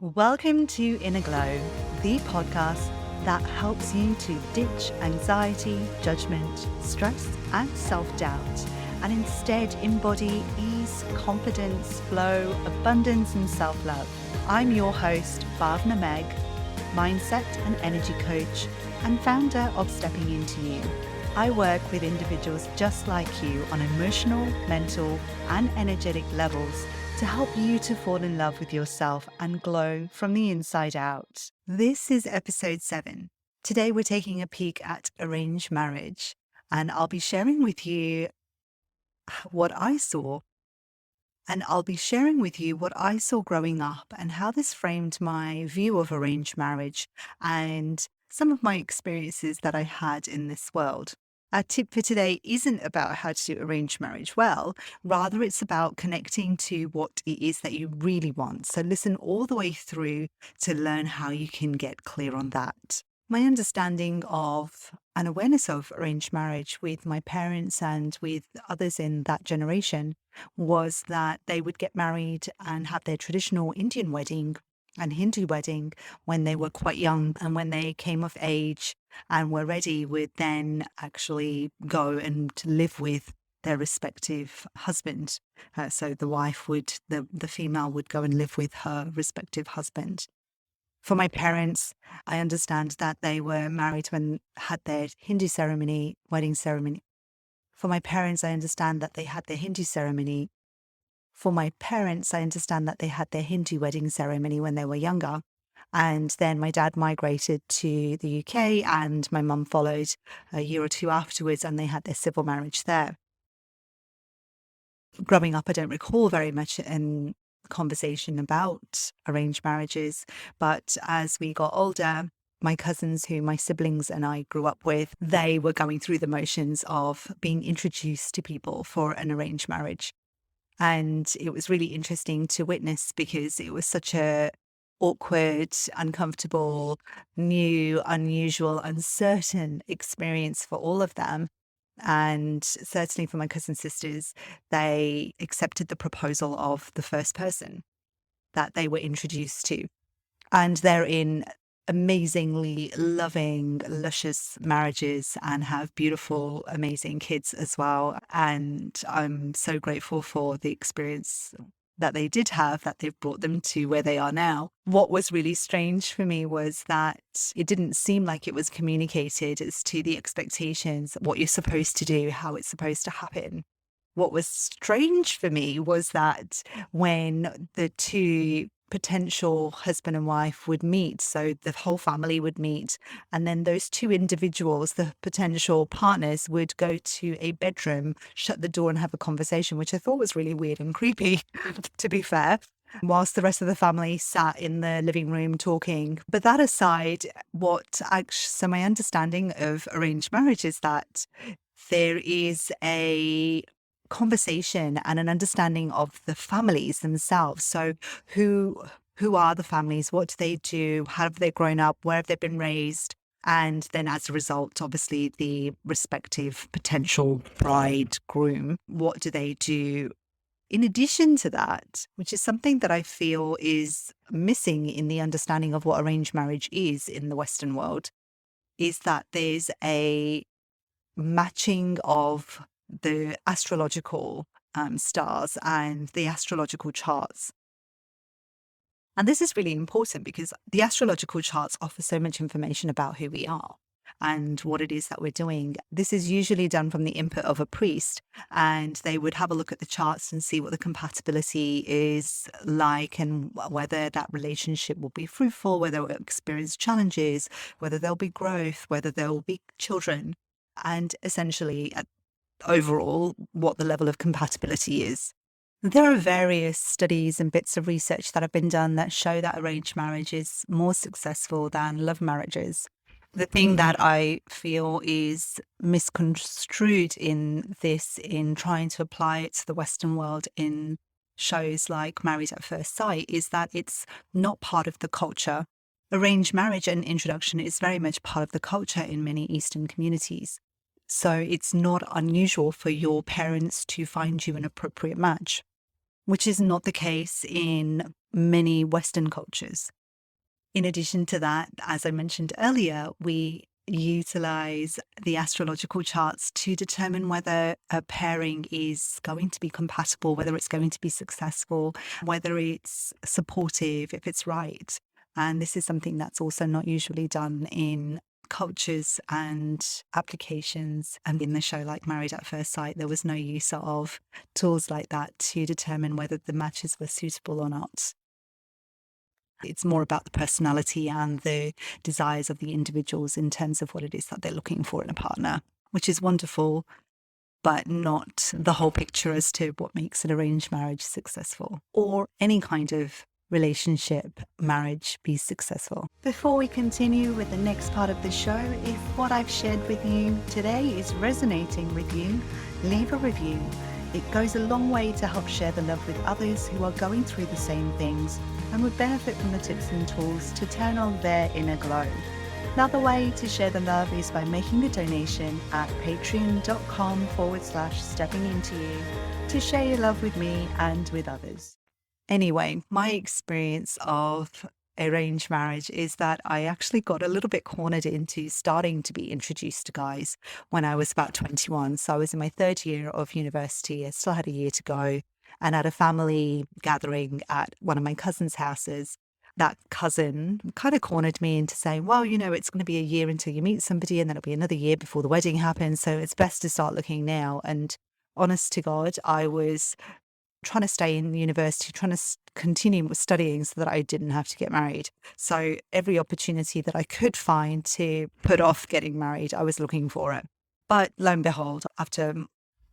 Welcome to InnerGLOW, the podcast that helps you to ditch anxiety, judgment, stress, and self-doubt, and instead embody ease, confidence, flow, abundance, and self-love. I'm your host, Bhavna Meg, mindset and energy coach, and founder of Stepping Into You. I work with individuals just like you on emotional, mental, and energetic levels to help you to fall in love with yourself and glow from the inside out. This is episode 7. Today we're taking a peek at arranged marriage, and I'll be sharing with you what I saw. And I'll be sharing with you what I saw growing up and how this framed my view of arranged marriage and some of my experiences that I had in this world. Our tip for today isn't about how to do arranged marriage well, rather it's about connecting to what it is that you really want. So listen all the way through to learn how you can get clear on that. My understanding of and awareness of arranged marriage with my parents and with others in that generation was that they would get married and have their traditional Indian wedding and Hindu wedding when they were quite young, and when they came of age and were ready, would then actually go and live with their respective husband. So the wife would, the female would go and live with her respective husband. For my parents, I understand that they were married when had their Hindu ceremony, wedding ceremony. For my parents, I understand that they had their Hindu ceremony. For my parents, I understand that they had their Hindu wedding ceremony when they were younger. And then my dad migrated to the UK and my mum followed a year or two afterwards, and they had their civil marriage there. Growing up, I don't recall very much in conversation about arranged marriages, but as we got older, my cousins, who my siblings and I grew up with, they were going through the motions of being introduced to people for an arranged marriage. And it was really interesting to witness because it was such a awkward, uncomfortable, new, unusual, uncertain experience for all of them. And certainly for my cousin sisters, they accepted the proposal of the first person that they were introduced to. And they're in amazingly loving, luscious marriages and have beautiful, amazing kids as well. And I'm so grateful for the experience that they did have, that they've brought them to where they are now. What was really strange for me was that it didn't seem like it was communicated as to the expectations, what you're supposed to do, how it's supposed to happen. What was strange for me was that when the two potential husband and wife would meet, so the whole family would meet, and then those two individuals, the potential partners, would go to a bedroom, shut the door and have a conversation, which I thought was really weird and creepy, to be fair, whilst the rest of the family sat in the living room talking. But that aside, so my understanding of arranged marriage is that there is a conversation and an understanding of the families themselves. So who are the families? What do they do? How have they grown up? Where have they been raised? And then as a result, obviously the respective potential bride, groom, what do they do? In addition to that, which is something that I feel is missing in the understanding of what arranged marriage is in the Western world, is that there's a matching of the astrological stars and the astrological charts. And this is really important because the astrological charts offer so much information about who we are and what it is that we're doing. This is usually done from the input of a priest, and they would have a look at the charts and see what the compatibility is like and whether that relationship will be fruitful, whether it will experience challenges, whether there'll be growth, whether there will be children, and essentially overall what the level of compatibility is. There are various studies and bits of research that have been done that show that arranged marriage is more successful than love marriages. The thing that I feel is misconstrued in this, in trying to apply it to the Western world in shows like Married at First Sight, is that it's not part of the culture. Arranged marriage and introduction is very much part of the culture in many Eastern communities. So it's not unusual for your parents to find you an appropriate match, which is not the case in many Western cultures. In addition to that, as I mentioned earlier, we utilize the astrological charts to determine whether a pairing is going to be compatible, whether it's going to be successful, whether it's supportive, if it's right. And this is something that's also not usually done in cultures and applications. And in the show like Married at First Sight, there was no use of tools like that to determine whether the matches were suitable or not. It's more about the personality and the desires of the individuals in terms of what it is that they're looking for in a partner, which is wonderful, but not the whole picture as to what makes an arranged marriage successful or any kind of relationship, marriage be successful. Before we continue with the next part of the show, if what I've shared with you today is resonating with you, leave a review. It goes a long way to help share the love with others who are going through the same things and would benefit from the tips and tools to turn on their inner glow. Another way to share the love is by making a donation at patreon.com/stepping into you to share your love with me and with others. Anyway, my experience of arranged marriage is that I actually got a little bit cornered into starting to be introduced to guys when I was about 21. So I was in my third year of university. I still had a year to go. And at a family gathering at one of my cousin's houses, that cousin kind of cornered me into saying, well, it's going to be a year until you meet somebody, and then it'll be another year before the wedding happens. So it's best to start looking now. And honest to God, I was trying to stay in university, trying to continue studying so that I didn't have to get married. So every opportunity that I could find to put off getting married, I was looking for it. But lo and behold, after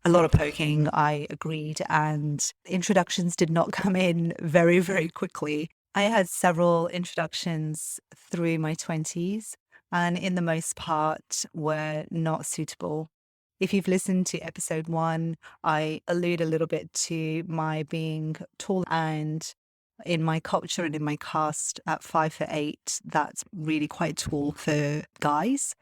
a lot of poking, I agreed, and introductions did not come in very, very quickly. I had several introductions through my 20s, and in the most part were not suitable. If you've listened to episode 1, I allude a little bit to my being tall, and in my culture and in my caste at 5'8", that's really quite tall for guys.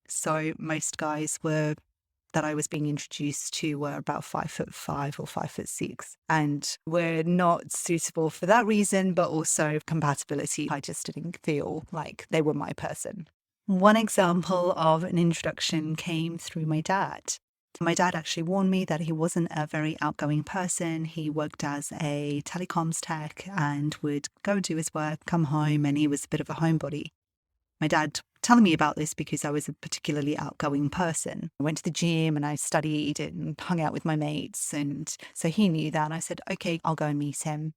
So most guys that I was being introduced to were about 5'5" or 5'6", and were not suitable for that reason, but also compatibility. I just didn't feel like they were my person. One example of an introduction came through my dad. My dad actually warned me that he wasn't a very outgoing person. He worked as a telecoms tech and would go do his work, come home, and he was a bit of a homebody. My dad telling me about this because I was a particularly outgoing person. I went to the gym and I studied and hung out with my mates, and so he knew that. And I said, okay, I'll go and meet him.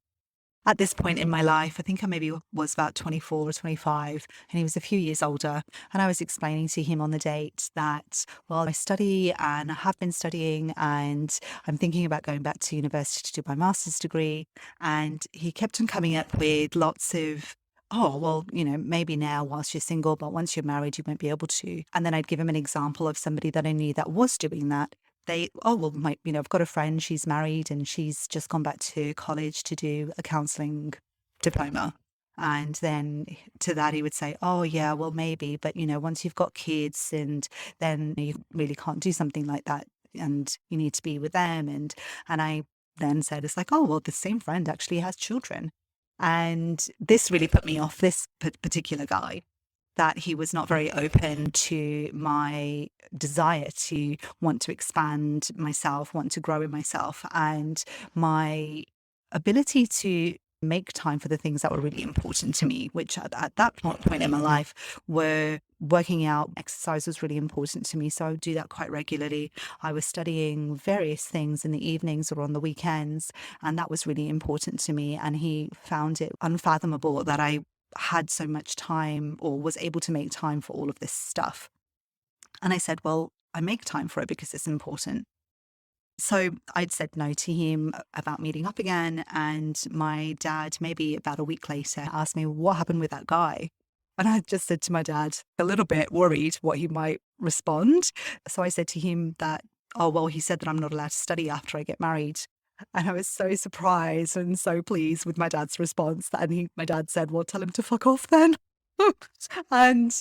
At this point in my life, I think I maybe was about 24 or 25, and he was a few years older. And I was explaining to him on the date that, well, I study and I have been studying, and I'm thinking about going back to university to do my master's degree. And he kept on coming up with lots of, oh, well, maybe now whilst you're single, but once you're married, you won't be able to. And then I'd give him an example of somebody that I knew that was doing that. I've got a friend, she's married and she's just gone back to college to do a counselling diploma. And then to that he would say, oh yeah, well maybe, but once you've got kids, and then you really can't do something like that, and you need to be with them. And I then said, it's like, oh, well, the same friend actually has children. And this really put me off this particular guy, that he was not very open to my desire to want to expand myself, want to grow in myself, and my ability to make time for the things that were really important to me, which at that point in my life were working out. Exercise was really important to me, so I would do that quite regularly. I was studying various things in the evenings or on the weekends, and that was really important to me. And he found it unfathomable that I had so much time or was able to make time for all of this stuff. And I said, well, I make time for it because it's important. So I'd said no to him about meeting up again. And my dad, maybe about a week later, asked me, what happened with that guy? And I just said to my dad, a little bit worried what he might respond. So I said to him that, oh, well, he said that I'm not allowed to study after I get married. And I was so surprised and so pleased with my dad's response that my dad said, well, tell him to fuck off then. And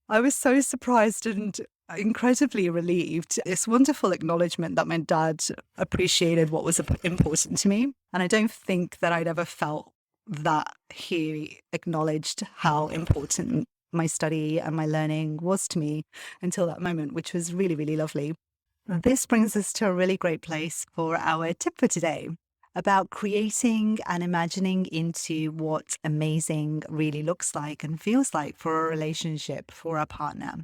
I was so surprised and incredibly relieved. This wonderful acknowledgement that my dad appreciated what was important to me. And I don't think that I'd ever felt that he acknowledged how important my study and my learning was to me until that moment, which was really, really lovely. This brings us to a really great place for our tip for today about creating and imagining into what amazing really looks like and feels like for a relationship, for our partner.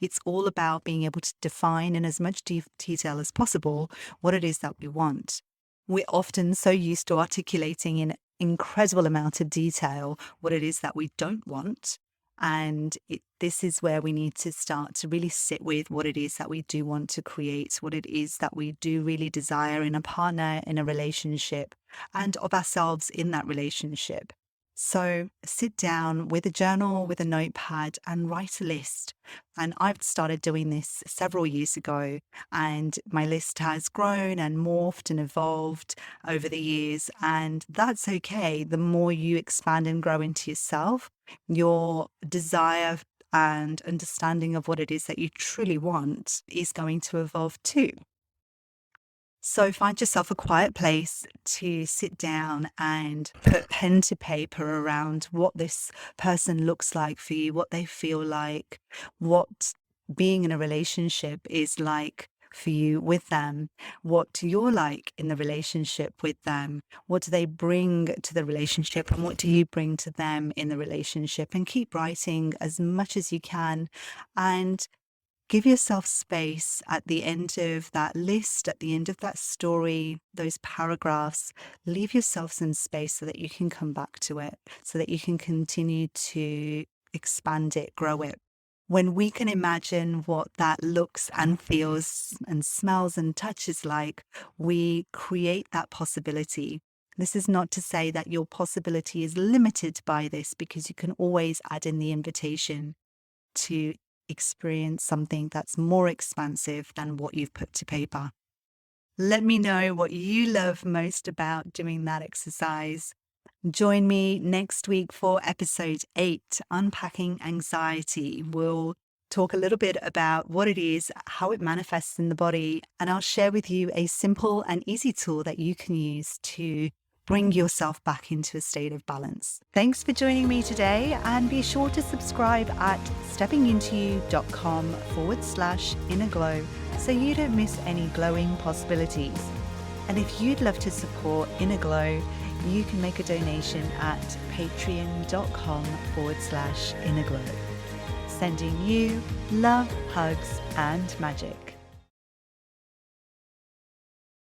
It's all about being able to define in as much detail as possible what it is that we want. We're often so used to articulating in incredible amount of detail what it is that we don't want. And this is where we need to start to really sit with what it is that we do want to create, what it is that we do really desire in a partner, in a relationship, and of ourselves in that relationship. So sit down with a journal, with a notepad, and write a list. And I've started doing this several years ago, and my list has grown and morphed and evolved over the years. And that's okay. The more you expand and grow into yourself, your desire and understanding of what it is that you truly want is going to evolve too. So find yourself a quiet place to sit down and put pen to paper around what this person looks like for you, what they feel like, what being in a relationship is like for you with them, what you're like in the relationship with them, what do they bring to the relationship, and what do you bring to them in the relationship. And keep writing as much as you can, and give yourself space at the end of that list, at the end of that story, those paragraphs. Leave yourself some space so that you can come back to it, so that you can continue to expand it, grow it. When we can imagine what that looks and feels and smells and touches like, we create that possibility. This is not to say that your possibility is limited by this, because you can always add in the invitation to experience something that's more expansive than what you've put to paper. Let me know what you love most about doing that exercise. Join me next week for episode 8, Unpacking Anxiety. We'll talk a little bit about what it is, how it manifests in the body, and I'll share with you a simple and easy tool that you can use to bring yourself back into a state of balance. Thanks for joining me today, and be sure to subscribe at steppingintoyou.com/InnerGLOW so you don't miss any glowing possibilities. And if you'd love to support InnerGLOW, you can make a donation at patreon.com/InnerGLOW. Sending you love, hugs, and magic.